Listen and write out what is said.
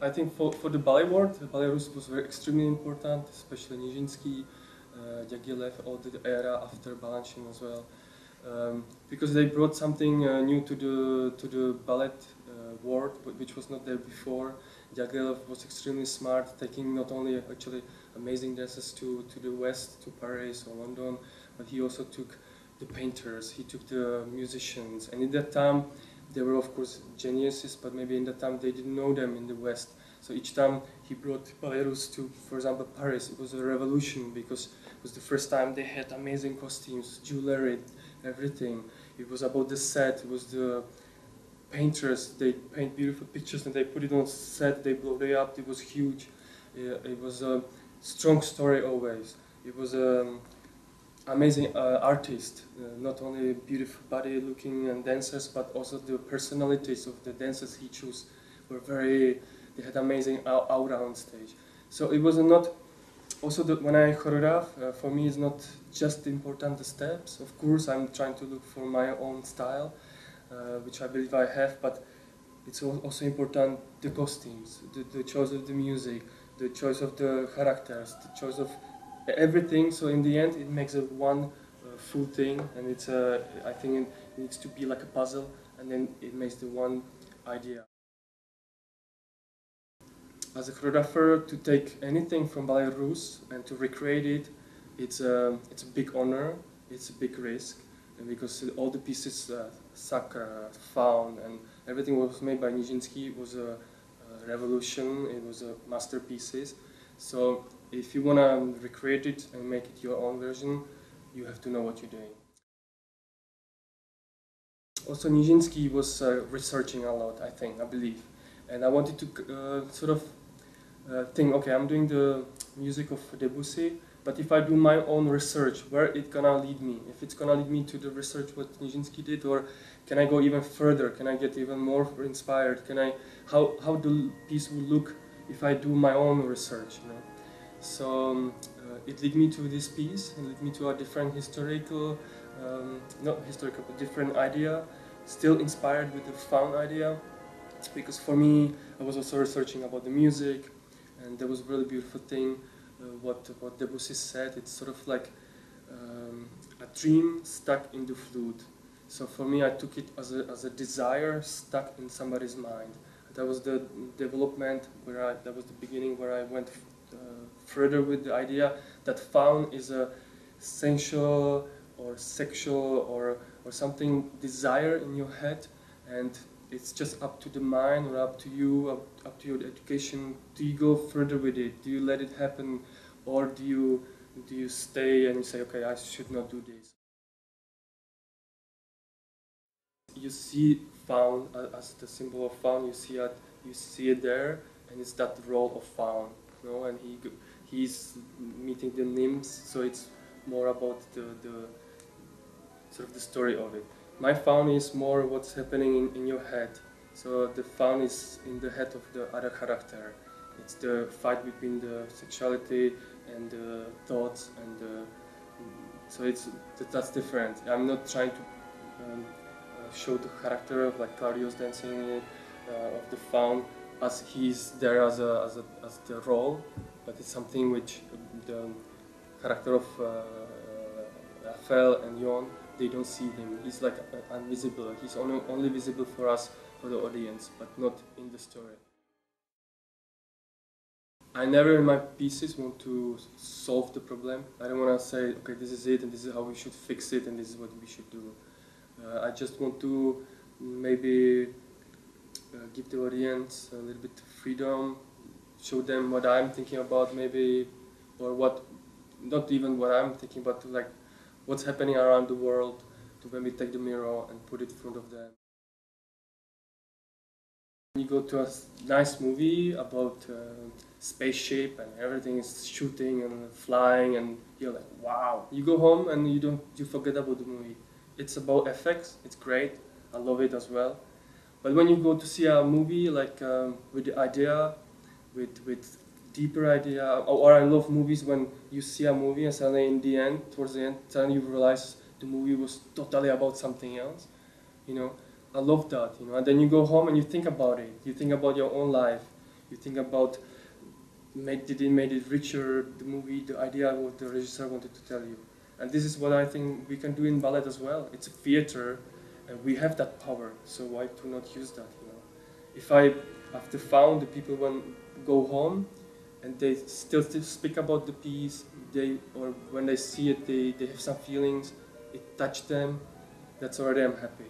I think for the ballet world, the Ballet Russes was very extremely important, especially Nijinsky, Diaghilev, all the era after Balanchine as well, because they brought something new to the ballet world, which was not there before. Diaghilev was extremely smart, taking not only actually amazing dances to the west, to Paris or London, but he also took the painters, he took the musicians, and in that time they were of course geniuses, but maybe in that time they didn't know them in the West. So each time he brought Ballet Russe to, for example, Paris, it was a revolution because it was the first time they had amazing costumes, jewelry, everything. It was about the set, it was the painters, they paint beautiful pictures and they put it on set, they blow it up, it was huge. It was a strong story always. It was amazing artist, not only beautiful body looking and dancers, but also the personalities of the dancers he chose were they had amazing aura on stage. So it was not, also when I choreograph, for me it's not just important the steps. Of course I'm trying to look for my own style, which I believe I have, but it's also important the costumes, the choice of the music, the choice of the characters, the choice of everything. So in the end it makes a one full thing, and it's I think it needs to be like a puzzle, and then it makes the one idea. As a choreographer, to take anything from Ballet Russe and to recreate it, it's a big honor, it's a big risk, and because all the pieces, Sacre, Faun, and everything was made by Nijinsky, it was a revolution, it was masterpieces. So if you want to recreate it and make it your own version, you have to know what you're doing. Also, Nijinsky was researching a lot, I believe. And I wanted to sort of think, okay, I'm doing the music of Debussy, but if I do my own research, where it gonna lead me? If it's gonna lead me to the research what Nijinsky did, or can I go even further? Can I get even more inspired? How the piece will look if I do my own research, you know? So it led me to this piece, it led me to a different historical, not historical, but different idea, still inspired with the Faun idea, because for me, I was also researching about the music, and there was a really beautiful thing, what Debussy said. It's sort of like a dream stuck in the flute. So for me, I took it as a desire stuck in somebody's mind. That was the development that was the beginning where I went further with the idea that Faun is a sensual or sexual or something desire in your head, and it's just up to the mind or up to you, up to your education. Do you go further with it? Do you let it happen, or do you stay and you say, okay, I should not do this? You see Faun as the symbol of Faun. You see it there, and it's that role of Faun, you know. And he's meeting the nymphs, so it's more about the sort of the story of it. My Faun is more what's happening in your head. So the Faun is in the head of the other character. It's the fight between the sexuality and the thoughts, and so that's different. I'm not trying to show the character of like Claudio's dancing of the Faun as he's there as the role, but it's something which the character of Raphael and Jon, they don't see him. He's like invisible. He's only visible for us, for the audience, but not in the story. I never in my pieces want to solve the problem. I don't want to say, okay, this is it and this is how we should fix it and this is what we should do. I just want to maybe give the audience a little bit of freedom, show them what I'm thinking about maybe, or not even what I'm thinking, but like what's happening around the world, to maybe take the mirror and put it in front of them. You go to a nice movie about spaceship and everything is shooting and flying and you're like, wow. You go home and you forget about the movie. It's about effects, it's great, I love it as well. But when you go to see a movie like with the idea, with deeper idea, or I love movies when you see a movie and suddenly towards the end, suddenly you realize the movie was totally about something else, you know. I love that, you know. And then you go home and you think about it. You think about your own life. You think about did it made it richer, the movie, the idea what the regisseur wanted to tell you. And this is what I think we can do in ballet as well. It's a theater, and we have that power. So why to not use that? You know, if I after Faun, the people go home, and they still speak about the piece, or when they see it, they have some feelings. It touched them. That's already I'm happy.